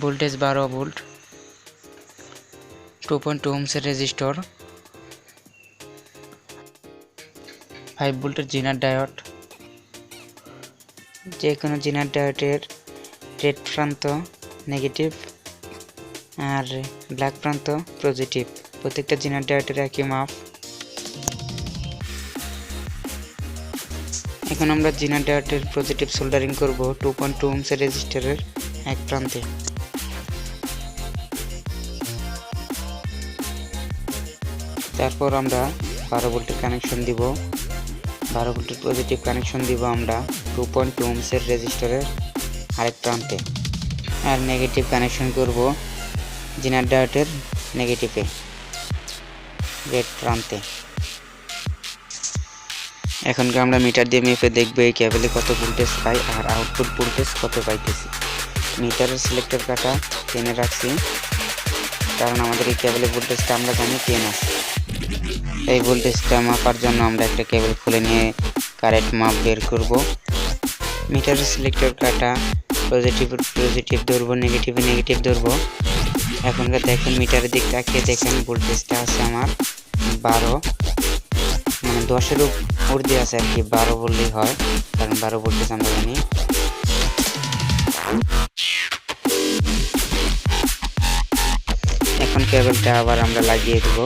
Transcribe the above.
Voltage 12 volt, 2.2 ওহমসের resistor, 5 ভোল্টের জিনার diode. যে কোনো জিনার ডায়োডের রেড প্রান্ত নেগেটিভ আর ব্ল্যাক প্রান্ত পজিটিভ। প্রত্যেকটা জিনার ডায়োডের একই মাপ। এখন আমরা জিনার ডায়োডের পজিটিভ সোল্ডারিং করব 2.2 ওহমসের রেজিস্টরের এক প্রান্তে। তারপর আমরা 12 ভোল্টের কানেকশন দিব, 12 ভোল্টের পজিটিভ কানেকশন দিব আমরা 2.2 ওহমসের রেজিস্টরের আরেক প্রান্তে, আর নেগেটিভ কানেকশন করব জিনার ডায়োডের নেগেটিভে রেড প্রান্তে। এখনকে আমরা মিটার দিয়ে মেপে দেখব এই কেবলে কত ভোল্টেজ পাই আর আউটপুট ভোল্টেজ কত পাইতেছি। মিটারের সিলেক্টর কাটা 10 রাখছি, কারণ আমাদের এই কেবলের ভোল্টেজটা আমরা জানি 10 আছে। এই ভোল্টেজটা মাপার জন্য আমরা একটা কেবল খুলে নিয়ে কারেন্ট মাপ বের করব। মিটারের সিলেক্টর কাটা পজিটিভ ধরবো, নেগেটিভ ধরবো। এখনকার দেখেন মিটারের দিক তাকিয়ে দেখেন ভোল্টেজটা আছে আমার 12, মানে 10-এর ঊর্ধ্বে আছে আর কি, 12 বললেই হয়, কারণ 12 ভোল্টেজ আমরা জানি। এখন কেবলটা আবার আমরা লাগিয়ে দেব।